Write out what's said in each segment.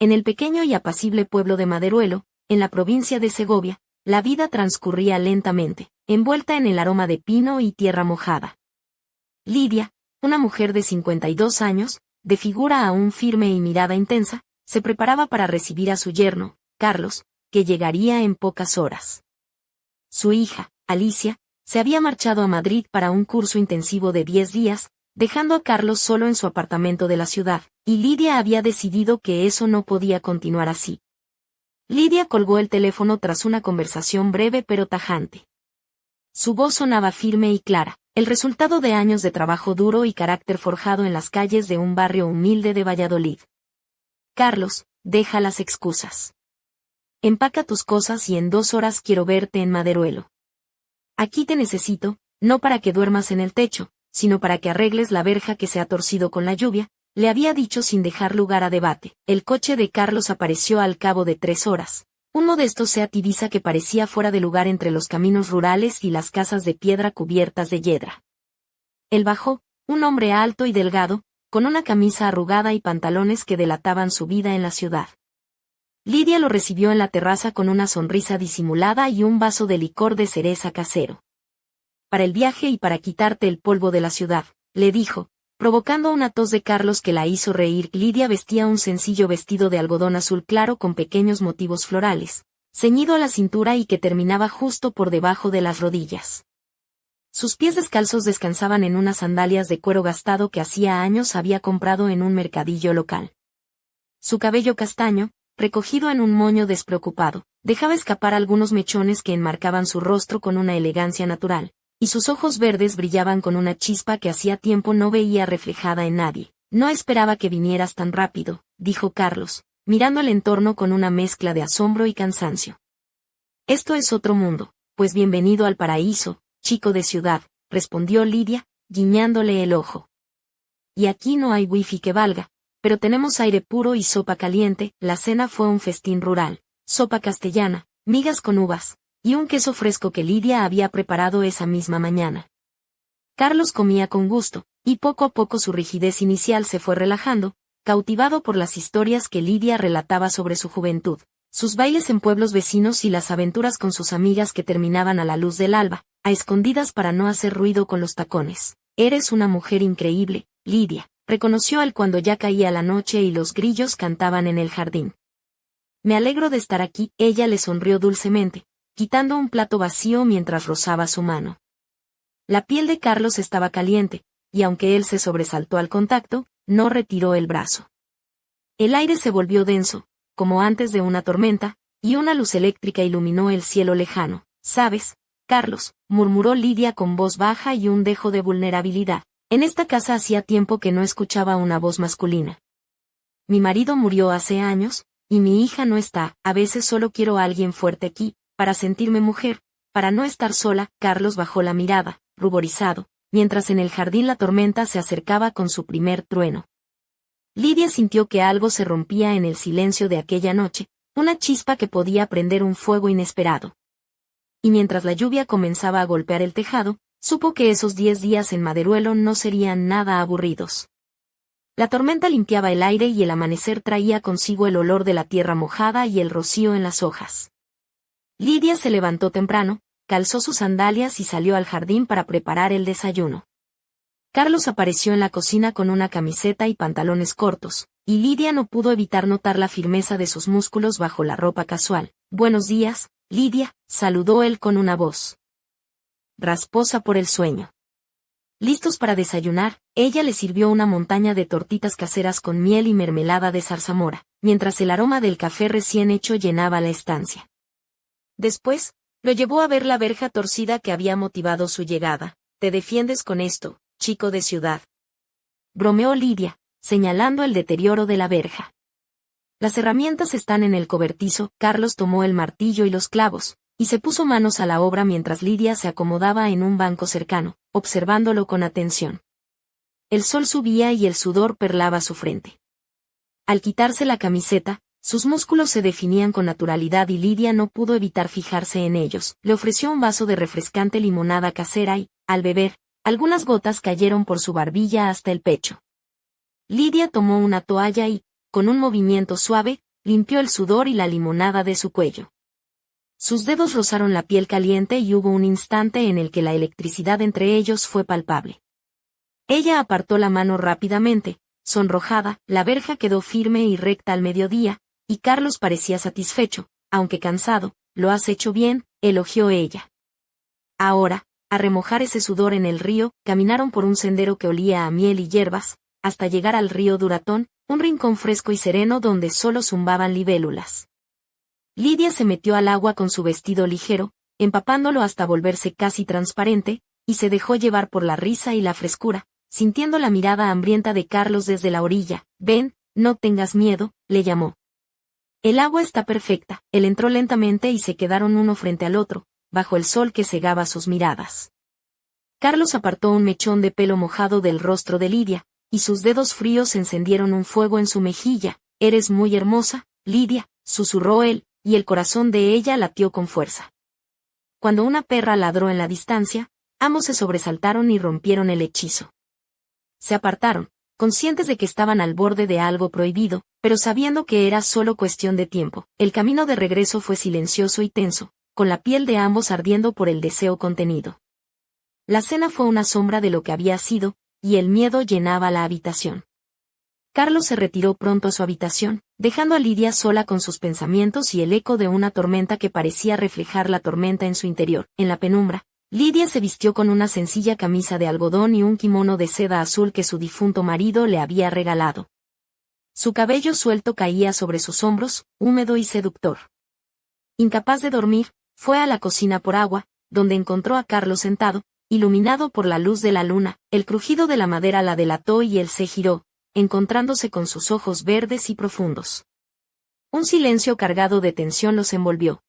En el pequeño y apacible pueblo de Maderuelo, en la provincia de Segovia, la vida transcurría lentamente, envuelta en el aroma de pino y tierra mojada. Lidia, una mujer de 52 años, de figura aún firme y mirada intensa, se preparaba para recibir a su yerno, Carlos, que llegaría en pocas horas. Su hija, Alicia, se había marchado a Madrid para un curso intensivo de 10 días, dejando a Carlos solo en su apartamento de la ciudad, y Lidia había decidido que eso no podía continuar así. Lidia colgó el teléfono tras una conversación breve pero tajante. Su voz sonaba firme y clara, el resultado de años de trabajo duro y carácter forjado en las calles de un barrio humilde de Valladolid. Carlos, deja las excusas. Empaca tus cosas y en 2 horas quiero verte en Maderuelo. Aquí te necesito, no para que duermas en el techo, sino para que arregles la verja que se ha torcido con la lluvia, le había dicho sin dejar lugar a debate. El coche de Carlos apareció al cabo de 3 horas. Un modesto Seat Ibiza que parecía fuera de lugar entre los caminos rurales y las casas de piedra cubiertas de yedra. Él bajó, un hombre alto y delgado, con una camisa arrugada y pantalones que delataban su vida en la ciudad. Lidia lo recibió en la terraza con una sonrisa disimulada y un vaso de licor de cereza casero. Para el viaje y para quitarte el polvo de la ciudad, le dijo, provocando una tos de Carlos que la hizo reír. Lidia vestía un sencillo vestido de algodón azul claro con pequeños motivos florales, ceñido a la cintura y que terminaba justo por debajo de las rodillas. Sus pies descalzos descansaban en unas sandalias de cuero gastado que hacía años había comprado en un mercadillo local. Su cabello castaño, recogido en un moño despreocupado, dejaba escapar algunos mechones que enmarcaban su rostro con una elegancia natural, y sus ojos verdes brillaban con una chispa que hacía tiempo no veía reflejada en nadie. No esperaba que vinieras tan rápido, dijo Carlos, mirando el entorno con una mezcla de asombro y cansancio. Esto es otro mundo, pues bienvenido al paraíso, chico de ciudad, respondió Lidia, guiñándole el ojo. Y aquí no hay wifi que valga, pero tenemos aire puro y sopa caliente. La cena fue un festín rural, sopa castellana, migas con uvas, y un queso fresco que Lidia había preparado esa misma mañana. Carlos comía con gusto, y poco a poco su rigidez inicial se fue relajando, cautivado por las historias que Lidia relataba sobre su juventud, sus bailes en pueblos vecinos y las aventuras con sus amigas que terminaban a la luz del alba, a escondidas para no hacer ruido con los tacones. Eres una mujer increíble, Lidia, reconoció él cuando ya caía la noche y los grillos cantaban en el jardín. Me alegro de estar aquí, ella le sonrió dulcemente, quitando un plato vacío mientras rozaba su mano. La piel de Carlos estaba caliente, y aunque él se sobresaltó al contacto, no retiró el brazo. El aire se volvió denso, como antes de una tormenta, y una luz eléctrica iluminó el cielo lejano. ¿Sabes, Carlos?, murmuró Lidia con voz baja y un dejo de vulnerabilidad. En esta casa hacía tiempo que no escuchaba una voz masculina. Mi marido murió hace años, y mi hija no está. A veces solo quiero a alguien fuerte aquí, para sentirme mujer, para no estar sola. Carlos bajó la mirada, ruborizado, mientras en el jardín la tormenta se acercaba con su primer trueno. Lidia sintió que algo se rompía en el silencio de aquella noche, una chispa que podía prender un fuego inesperado. Y mientras la lluvia comenzaba a golpear el tejado, supo que esos 10 días en Maderuelo no serían nada aburridos. La tormenta limpiaba el aire y el amanecer traía consigo el olor de la tierra mojada y el rocío en las hojas. Lidia se levantó temprano, calzó sus sandalias y salió al jardín para preparar el desayuno. Carlos apareció en la cocina con una camiseta y pantalones cortos, y Lidia no pudo evitar notar la firmeza de sus músculos bajo la ropa casual. Buenos días, Lidia, saludó él con una voz rasposa por el sueño. Listos para desayunar, ella le sirvió una montaña de tortitas caseras con miel y mermelada de zarzamora, mientras el aroma del café recién hecho llenaba la estancia. Después, lo llevó a ver la verja torcida que había motivado su llegada. ¿Te defiendes con esto, chico de ciudad?, bromeó Lidia, señalando el deterioro de la verja. Las herramientas están en el cobertizo. Carlos tomó el martillo y los clavos, y se puso manos a la obra mientras Lidia se acomodaba en un banco cercano, observándolo con atención. El sol subía y el sudor perlaba su frente. Al quitarse la camiseta, sus músculos se definían con naturalidad y Lidia no pudo evitar fijarse en ellos. Le ofreció un vaso de refrescante limonada casera y, al beber, algunas gotas cayeron por su barbilla hasta el pecho. Lidia tomó una toalla y, con un movimiento suave, limpió el sudor y la limonada de su cuello. Sus dedos rozaron la piel caliente y hubo un instante en el que la electricidad entre ellos fue palpable. Ella apartó la mano rápidamente, sonrojada, la verja quedó firme y recta al mediodía, y Carlos parecía satisfecho, aunque cansado. «Lo has hecho bien», elogió ella. Ahora, a remojar ese sudor en el río, caminaron por un sendero que olía a miel y hierbas, hasta llegar al río Duratón, un rincón fresco y sereno donde solo zumbaban libélulas. Lidia se metió al agua con su vestido ligero, empapándolo hasta volverse casi transparente, y se dejó llevar por la risa y la frescura, sintiendo la mirada hambrienta de Carlos desde la orilla. «Ven, no tengas miedo», le llamó. «El agua está perfecta». Él entró lentamente y se quedaron uno frente al otro, bajo el sol que cegaba sus miradas. Carlos apartó un mechón de pelo mojado del rostro de Lidia, y sus dedos fríos encendieron un fuego en su mejilla. «Eres muy hermosa, Lidia», susurró él, y el corazón de ella latió con fuerza. Cuando una perra ladró en la distancia, ambos se sobresaltaron y rompieron el hechizo. Se apartaron, conscientes de que estaban al borde de algo prohibido, pero sabiendo que era solo cuestión de tiempo. El camino de regreso fue silencioso y tenso, con la piel de ambos ardiendo por el deseo contenido. La cena fue una sombra de lo que había sido, y el miedo llenaba la habitación. Carlos se retiró pronto a su habitación, dejando a Lidia sola con sus pensamientos y el eco de una tormenta que parecía reflejar la tormenta en su interior. En la penumbra, Lidia se vistió con una sencilla camisa de algodón y un kimono de seda azul que su difunto marido le había regalado. Su cabello suelto caía sobre sus hombros, húmedo y seductor. Incapaz de dormir, fue a la cocina por agua, donde encontró a Carlos sentado, iluminado por la luz de la luna. El crujido de la madera la delató y él se giró, encontrándose con sus ojos verdes y profundos. Un silencio cargado de tensión los envolvió.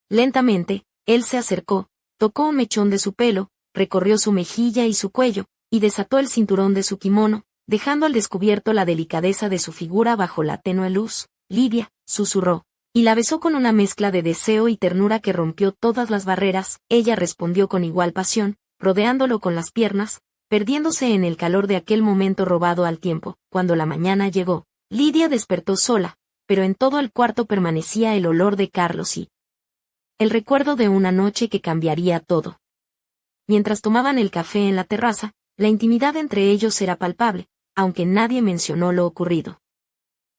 Lentamente, él se acercó, tocó un mechón de su pelo, recorrió su mejilla y su cuello, y desató el cinturón de su kimono, dejando al descubierto la delicadeza de su figura bajo la tenue luz. «Lidia», susurró, y la besó con una mezcla de deseo y ternura que rompió todas las barreras. Ella respondió con igual pasión, rodeándolo con las piernas, perdiéndose en el calor de aquel momento robado al tiempo. Cuando la mañana llegó, Lidia despertó sola, pero en todo el cuarto permanecía el olor de Carlos y el recuerdo de una noche que cambiaría todo. Mientras tomaban el café en la terraza, la intimidad entre ellos era palpable, aunque nadie mencionó lo ocurrido.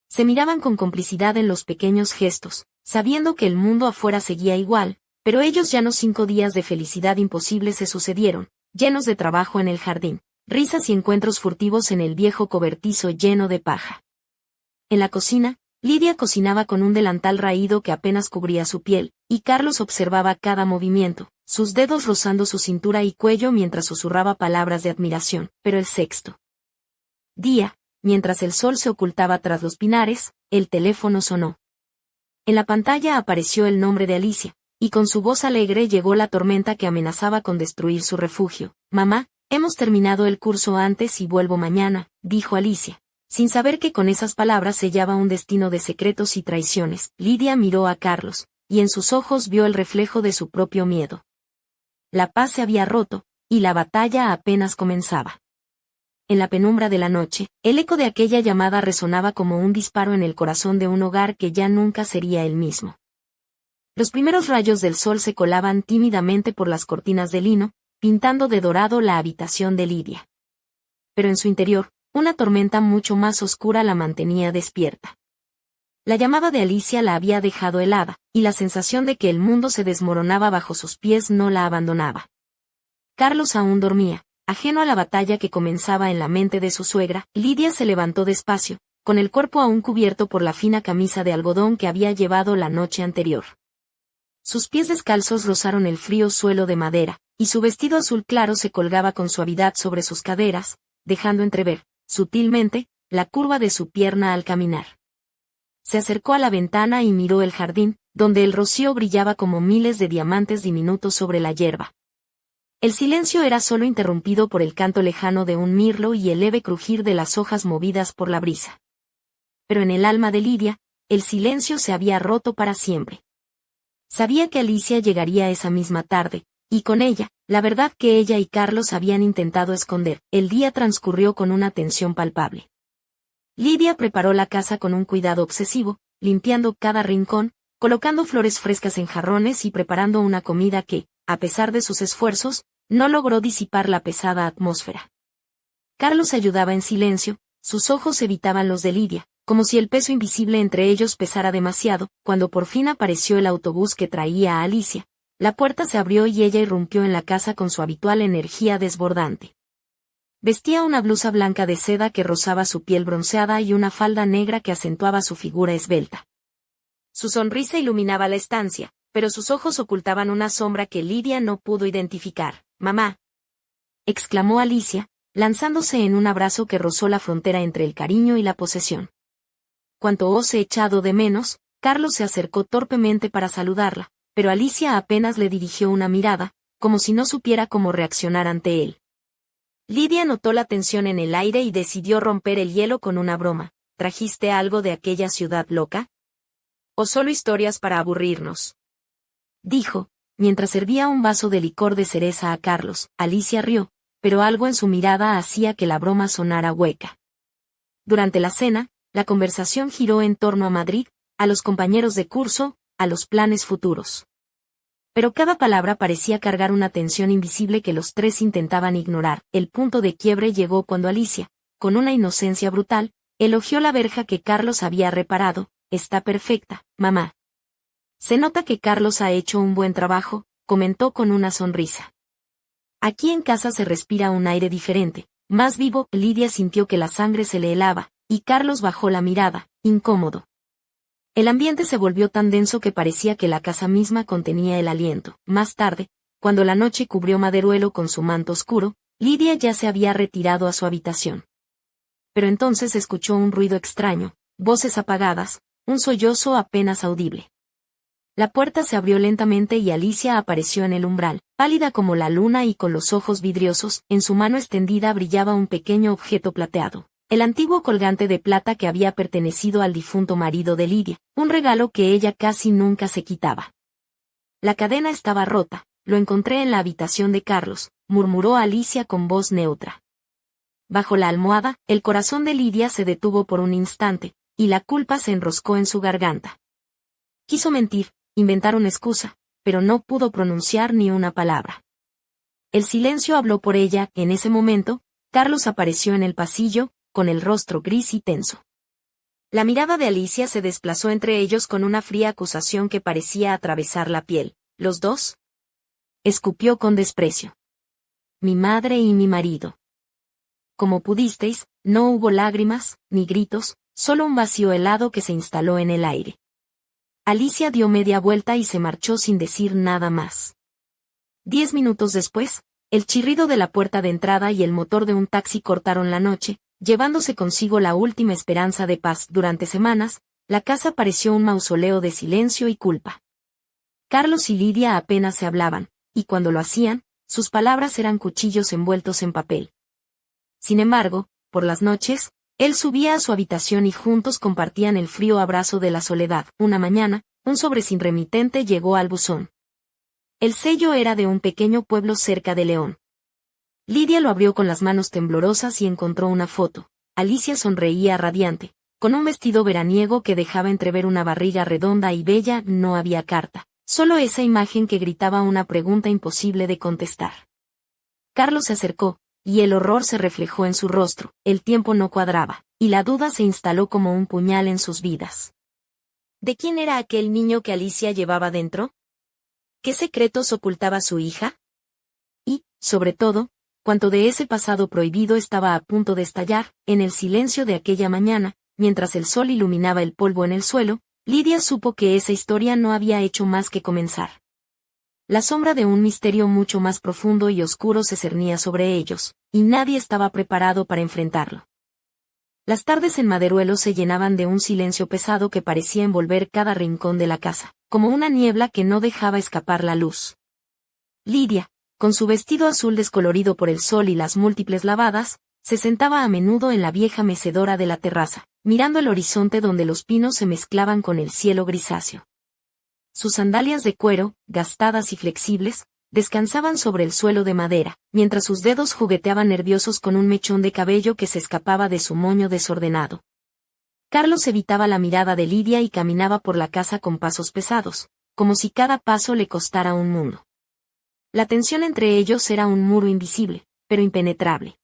Se miraban con complicidad en los pequeños gestos, sabiendo que el mundo afuera seguía igual, pero ellos ya no 5 días de felicidad imposible se sucedieron, llenos de trabajo en el jardín, risas y encuentros furtivos en el viejo cobertizo lleno de paja. En la cocina, Lidia cocinaba con un delantal raído que apenas cubría su piel, y Carlos observaba cada movimiento, sus dedos rozando su cintura y cuello mientras susurraba palabras de admiración. Pero el sexto día, mientras el sol se ocultaba tras los pinares, el teléfono sonó. En la pantalla apareció el nombre de Alicia, y con su voz alegre llegó la tormenta que amenazaba con destruir su refugio. «Mamá, hemos terminado el curso antes y vuelvo mañana», dijo Alicia, sin saber que con esas palabras sellaba un destino de secretos y traiciones. Lidia miró a Carlos, y en sus ojos vio el reflejo de su propio miedo. La paz se había roto, y la batalla apenas comenzaba. En la penumbra de la noche, el eco de aquella llamada resonaba como un disparo en el corazón de un hogar que ya nunca sería el mismo. Los primeros rayos del sol se colaban tímidamente por las cortinas de lino, pintando de dorado la habitación de Lidia. Pero en su interior, una tormenta mucho más oscura la mantenía despierta. La llamada de Alicia la había dejado helada, y la sensación de que el mundo se desmoronaba bajo sus pies no la abandonaba. Carlos aún dormía, ajeno a la batalla que comenzaba en la mente de su suegra. Lidia se levantó despacio, con el cuerpo aún cubierto por la fina camisa de algodón que había llevado la noche anterior. Sus pies descalzos rozaron el frío suelo de madera, y su vestido azul claro se colgaba con suavidad sobre sus caderas, dejando entrever, sutilmente, la curva de su pierna al caminar. Se acercó a la ventana y miró el jardín, donde el rocío brillaba como miles de diamantes diminutos sobre la hierba. El silencio era solo interrumpido por el canto lejano de un mirlo y el leve crujir de las hojas movidas por la brisa. Pero en el alma de Lidia, el silencio se había roto para siempre. Sabía que Alicia llegaría esa misma tarde, y con ella, la verdad que ella y Carlos habían intentado esconder. El día transcurrió con una tensión palpable. Lidia preparó la casa con un cuidado obsesivo, limpiando cada rincón, colocando flores frescas en jarrones y preparando una comida que, a pesar de sus esfuerzos, no logró disipar la pesada atmósfera. Carlos ayudaba en silencio, sus ojos evitaban los de Lidia, como si el peso invisible entre ellos pesara demasiado. Cuando por fin apareció el autobús que traía a Alicia, la puerta se abrió y ella irrumpió en la casa con su habitual energía desbordante. Vestía una blusa blanca de seda que rozaba su piel bronceada y una falda negra que acentuaba su figura esbelta. Su sonrisa iluminaba la estancia, pero sus ojos ocultaban una sombra que Lidia no pudo identificar. «Mamá», exclamó Alicia, lanzándose en un abrazo que rozó la frontera entre el cariño y la posesión. «Cuánto os he echado de menos». Carlos se acercó torpemente para saludarla, pero Alicia apenas le dirigió una mirada, como si no supiera cómo reaccionar ante él. Lidia notó la tensión en el aire y decidió romper el hielo con una broma. «¿Trajiste algo de aquella ciudad loca? ¿O solo historias para aburrirnos?», dijo, mientras servía un vaso de licor de cereza a Carlos. Alicia rió, pero algo en su mirada hacía que la broma sonara hueca. Durante la cena, la conversación giró en torno a Madrid, a los compañeros de curso, a los planes futuros. Pero cada palabra parecía cargar una tensión invisible que los tres intentaban ignorar. El punto de quiebre llegó cuando Alicia, con una inocencia brutal, elogió la verja que Carlos había reparado. «Está perfecta, mamá». «Se nota que Carlos ha hecho un buen trabajo», comentó con una sonrisa. «Aquí en casa se respira un aire diferente, más vivo». Lidia sintió que la sangre se le helaba, y Carlos bajó la mirada, incómodo. El ambiente se volvió tan denso que parecía que la casa misma contenía el aliento. Más tarde, cuando la noche cubrió Maderuelo con su manto oscuro, Lidia ya se había retirado a su habitación. Pero entonces escuchó un ruido extraño, voces apagadas, un sollozo apenas audible. La puerta se abrió lentamente y Alicia apareció en el umbral, pálida como la luna y con los ojos vidriosos. En su mano extendida brillaba un pequeño objeto plateado, el antiguo colgante de plata que había pertenecido al difunto marido de Lidia, un regalo que ella casi nunca se quitaba. «La cadena estaba rota, lo encontré en la habitación de Carlos», murmuró Alicia con voz neutra. Bajo la almohada, el corazón de Lidia se detuvo por un instante, y la culpa se enroscó en su garganta. Quiso mentir, inventar una excusa, pero no pudo pronunciar ni una palabra. El silencio habló por ella. En ese momento, Carlos apareció en el pasillo, con el rostro gris y tenso. La mirada de Alicia se desplazó entre ellos con una fría acusación que parecía atravesar la piel. «¿Los dos?», escupió con desprecio. «Mi madre y mi marido». «Como pudisteis». No hubo lágrimas, ni gritos, solo un vacío helado que se instaló en el aire. Alicia dio media vuelta y se marchó sin decir nada más. 10 minutos después, el chirrido de la puerta de entrada y el motor de un taxi cortaron la noche, llevándose consigo la última esperanza de paz. Durante semanas, la casa pareció un mausoleo de silencio y culpa. Carlos y Lidia apenas se hablaban, y cuando lo hacían, sus palabras eran cuchillos envueltos en papel. Sin embargo, por las noches, él subía a su habitación y juntos compartían el frío abrazo de la soledad. Una mañana, un sobre sin remitente llegó al buzón. El sello era de un pequeño pueblo cerca de León. Lidia lo abrió con las manos temblorosas y encontró una foto. Alicia sonreía radiante, con un vestido veraniego que dejaba entrever una barriga redonda y bella. No había carta, solo esa imagen que gritaba una pregunta imposible de contestar. Carlos se acercó, y el horror se reflejó en su rostro. El tiempo no cuadraba, y la duda se instaló como un puñal en sus vidas. ¿De quién era aquel niño que Alicia llevaba dentro? ¿Qué secretos ocultaba su hija? Y, sobre todo, cuánto de ese pasado prohibido estaba a punto de estallar. En el silencio de aquella mañana, mientras el sol iluminaba el polvo en el suelo, Lidia supo que esa historia no había hecho más que comenzar. La sombra de un misterio mucho más profundo y oscuro se cernía sobre ellos, y nadie estaba preparado para enfrentarlo. Las tardes en Maderuelo se llenaban de un silencio pesado que parecía envolver cada rincón de la casa, como una niebla que no dejaba escapar la luz. Lidia, con su vestido azul descolorido por el sol y las múltiples lavadas, se sentaba a menudo en la vieja mecedora de la terraza, mirando el horizonte donde los pinos se mezclaban con el cielo grisáceo. Sus sandalias de cuero, gastadas y flexibles, descansaban sobre el suelo de madera, mientras sus dedos jugueteaban nerviosos con un mechón de cabello que se escapaba de su moño desordenado. Carlos evitaba la mirada de Lidia y caminaba por la casa con pasos pesados, como si cada paso le costara un mundo. La tensión entre ellos era un muro invisible, pero impenetrable.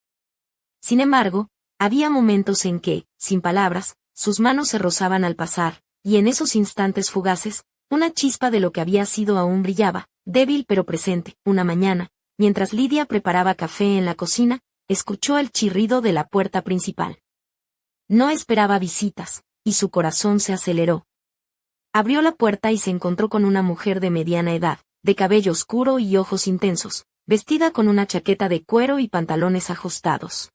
Sin embargo, había momentos en que, sin palabras, sus manos se rozaban al pasar, y en esos instantes fugaces, una chispa de lo que había sido aún brillaba, débil pero presente. Una mañana, mientras Lidia preparaba café en la cocina, escuchó el chirrido de la puerta principal. No esperaba visitas, y su corazón se aceleró. Abrió la puerta y se encontró con una mujer de mediana edad, de cabello oscuro y ojos intensos, vestida con una chaqueta de cuero y pantalones ajustados.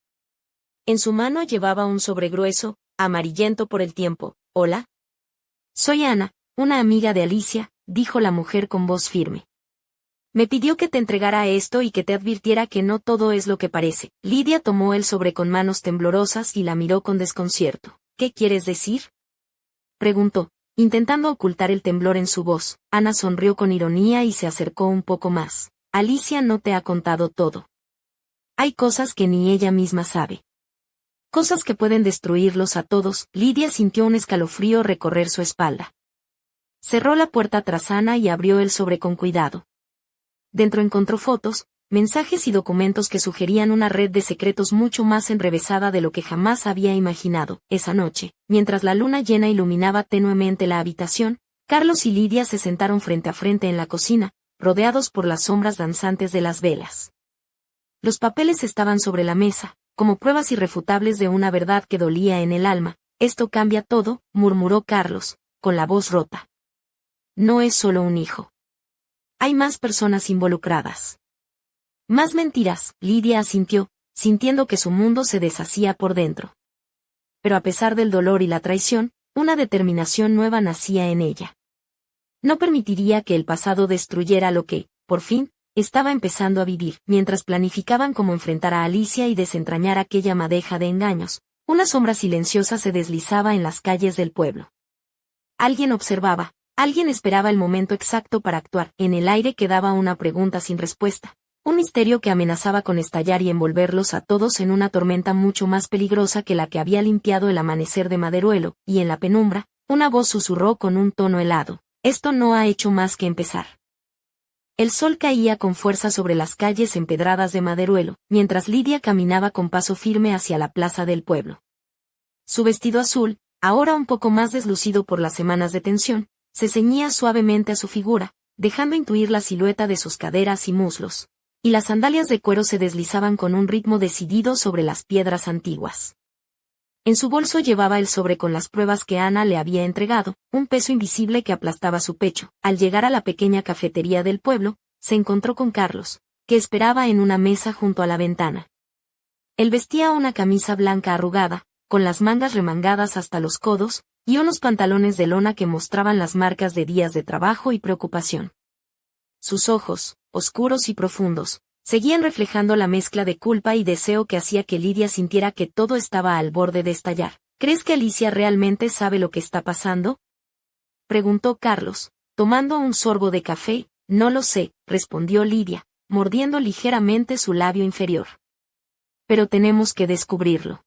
En su mano llevaba un sobre grueso, amarillento por el tiempo. «Hola. Soy Ana, una amiga de Alicia», dijo la mujer con voz firme. «Me pidió que te entregara esto y que te advirtiera que no todo es lo que parece». Lidia tomó el sobre con manos temblorosas y la miró con desconcierto. «¿Qué quieres decir?», preguntó, intentando ocultar el temblor en su voz. Ana sonrió con ironía y se acercó un poco más. «Alicia no te ha contado todo. Hay cosas que ni ella misma sabe. Cosas que pueden destruirlos a todos». Lidia sintió un escalofrío recorrer su espalda. Cerró la puerta tras Ana y abrió el sobre con cuidado. Dentro encontró fotos, mensajes y documentos que sugerían una red de secretos mucho más enrevesada de lo que jamás había imaginado. Esa noche, mientras la luna llena iluminaba tenuemente la habitación, Carlos y Lidia se sentaron frente a frente en la cocina, rodeados por las sombras danzantes de las velas. Los papeles estaban sobre la mesa, como pruebas irrefutables de una verdad que dolía en el alma. «Esto cambia todo», murmuró Carlos, con la voz rota. «No es solo un hijo. Hay más personas involucradas». «Más mentiras», Lidia asintió, sintiendo que su mundo se deshacía por dentro. Pero a pesar del dolor y la traición, una determinación nueva nacía en ella. No permitiría que el pasado destruyera lo que, por fin, estaba empezando a vivir. Mientras planificaban cómo enfrentar a Alicia y desentrañar aquella madeja de engaños, una sombra silenciosa se deslizaba en las calles del pueblo. Alguien observaba, alguien esperaba el momento exacto para actuar. En el aire quedaba una pregunta sin respuesta, un misterio que amenazaba con estallar y envolverlos a todos en una tormenta mucho más peligrosa que la que había limpiado el amanecer de Maderuelo, y en la penumbra, una voz susurró con un tono helado: «Esto no ha hecho más que empezar». El sol caía con fuerza sobre las calles empedradas de Maderuelo, mientras Lidia caminaba con paso firme hacia la plaza del pueblo. Su vestido azul, ahora un poco más deslucido por las semanas de tensión, se ceñía suavemente a su figura, dejando intuir la silueta de sus caderas y muslos, y las sandalias de cuero se deslizaban con un ritmo decidido sobre las piedras antiguas. En su bolso llevaba el sobre con las pruebas que Ana le había entregado, un peso invisible que aplastaba su pecho. Al llegar a la pequeña cafetería del pueblo, se encontró con Carlos, que esperaba en una mesa junto a la ventana. Él vestía una camisa blanca arrugada, con las mangas remangadas hasta los codos, y unos pantalones de lona que mostraban las marcas de días de trabajo y preocupación. Sus ojos, oscuros y profundos, seguían reflejando la mezcla de culpa y deseo que hacía que Lidia sintiera que todo estaba al borde de estallar. «¿Crees que Alicia realmente sabe lo que está pasando?», preguntó Carlos, tomando un sorbo de café. «No lo sé», respondió Lidia, mordiendo ligeramente su labio inferior. «Pero tenemos que descubrirlo.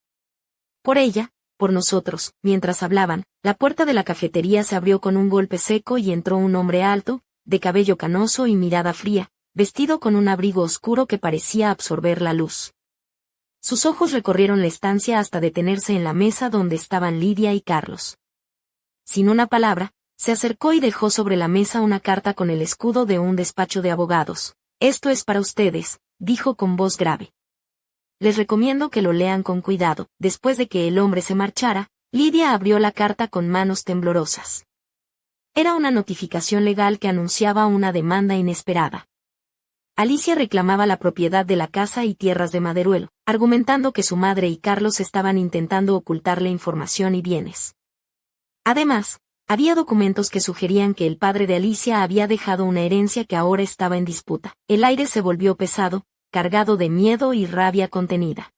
Por ella, por nosotros». Mientras hablaban, la puerta de la cafetería se abrió con un golpe seco y entró un hombre alto, de cabello canoso y mirada fría, vestido con un abrigo oscuro que parecía absorber la luz. Sus ojos recorrieron la estancia hasta detenerse en la mesa donde estaban Lidia y Carlos. Sin una palabra, se acercó y dejó sobre la mesa una carta con el escudo de un despacho de abogados. «Esto es para ustedes», dijo con voz grave. «Les recomiendo que lo lean con cuidado». Después de que el hombre se marchara, Lidia abrió la carta con manos temblorosas. Era una notificación legal que anunciaba una demanda inesperada. Alicia reclamaba la propiedad de la casa y tierras de Maderuelo, argumentando que su madre y Carlos estaban intentando ocultarle información y bienes. Además, había documentos que sugerían que el padre de Alicia había dejado una herencia que ahora estaba en disputa. El aire se volvió pesado, cargado de miedo y rabia contenida.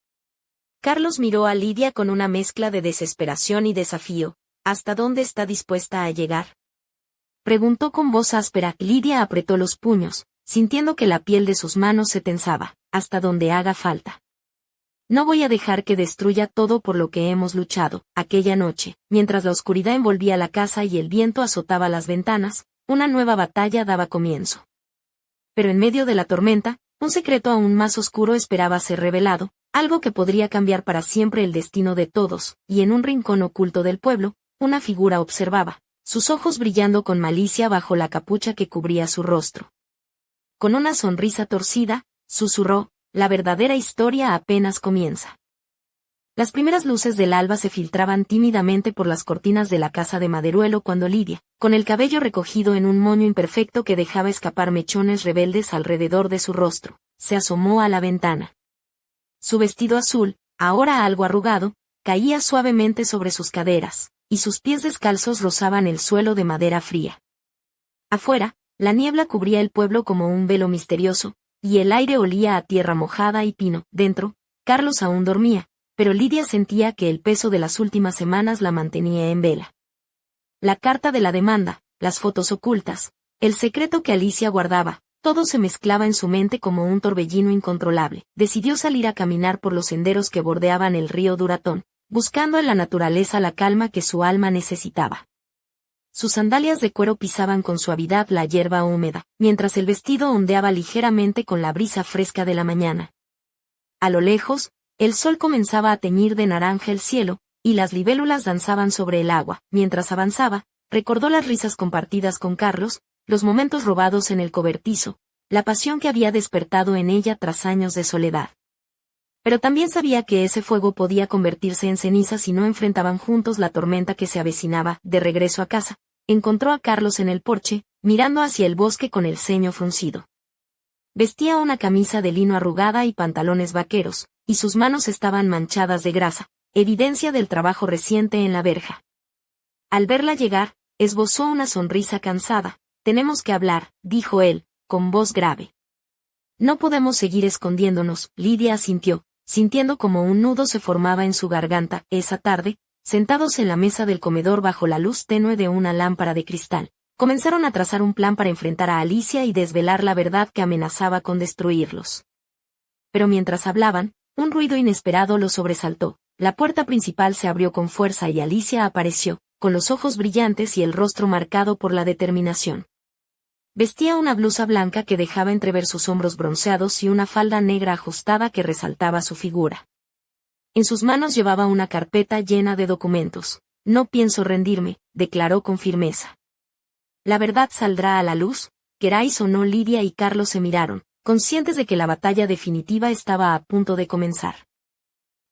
Carlos miró a Lidia con una mezcla de desesperación y desafío. «¿Hasta dónde está dispuesta a llegar?», preguntó con voz áspera. Lidia apretó los puños, sintiendo que la piel de sus manos se tensaba. «Hasta donde haga falta». No voy a dejar que destruya todo por lo que hemos luchado. Aquella noche, mientras la oscuridad envolvía la casa y el viento azotaba las ventanas, una nueva batalla daba comienzo. Pero en medio de la tormenta, un secreto aún más oscuro esperaba ser revelado, algo que podría cambiar para siempre el destino de todos, y en un rincón oculto del pueblo, una figura observaba, sus ojos brillando con malicia bajo la capucha que cubría su rostro. Con una sonrisa torcida, susurró, la verdadera historia apenas comienza. Las primeras luces del alba se filtraban tímidamente por las cortinas de la casa de Maderuelo cuando Lidia, con el cabello recogido en un moño imperfecto que dejaba escapar mechones rebeldes alrededor de su rostro, se asomó a la ventana. Su vestido azul, ahora algo arrugado, caía suavemente sobre sus caderas, y sus pies descalzos rozaban el suelo de madera fría. Afuera, la niebla cubría el pueblo como un velo misterioso, y el aire olía a tierra mojada y pino. Dentro, Carlos aún dormía, pero Lidia sentía que el peso de las últimas semanas la mantenía en vela. La carta de la demanda, las fotos ocultas, el secreto que Alicia guardaba, todo se mezclaba en su mente como un torbellino incontrolable. Decidió salir a caminar por los senderos que bordeaban el río Duratón, buscando en la naturaleza la calma que su alma necesitaba. Sus sandalias de cuero pisaban con suavidad la hierba húmeda, mientras el vestido ondeaba ligeramente con la brisa fresca de la mañana. A lo lejos, el sol comenzaba a teñir de naranja el cielo, y las libélulas danzaban sobre el agua. Mientras avanzaba, recordó las risas compartidas con Carlos, los momentos robados en el cobertizo, la pasión que había despertado en ella tras años de soledad. Pero también sabía que ese fuego podía convertirse en ceniza si no enfrentaban juntos la tormenta que se avecinaba. De regreso a casa, encontró a Carlos en el porche, mirando hacia el bosque con el ceño fruncido. Vestía una camisa de lino arrugada y pantalones vaqueros, y sus manos estaban manchadas de grasa, evidencia del trabajo reciente en la verja. Al verla llegar, esbozó una sonrisa cansada. Tenemos que hablar, dijo él, con voz grave. No podemos seguir escondiéndonos. Lidia asintió, sintiendo como un nudo se formaba en su garganta. Esa tarde, sentados en la mesa del comedor bajo la luz tenue de una lámpara de cristal, comenzaron a trazar un plan para enfrentar a Alicia y desvelar la verdad que amenazaba con destruirlos. Pero mientras hablaban, un ruido inesperado los sobresaltó. La puerta principal se abrió con fuerza y Alicia apareció, con los ojos brillantes y el rostro marcado por la determinación. Vestía una blusa blanca que dejaba entrever sus hombros bronceados y una falda negra ajustada que resaltaba su figura. En sus manos llevaba una carpeta llena de documentos. No pienso rendirme, declaró con firmeza. La verdad saldrá a la luz, queráis o no. Lidia y Carlos se miraron, conscientes de que la batalla definitiva estaba a punto de comenzar.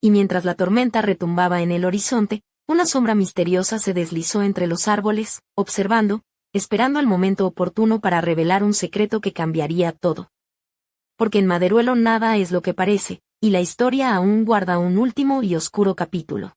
Y mientras la tormenta retumbaba en el horizonte, una sombra misteriosa se deslizó entre los árboles, observando, esperando el momento oportuno para revelar un secreto que cambiaría todo. Porque en Maderuelo nada es lo que parece, y la historia aún guarda un último y oscuro capítulo.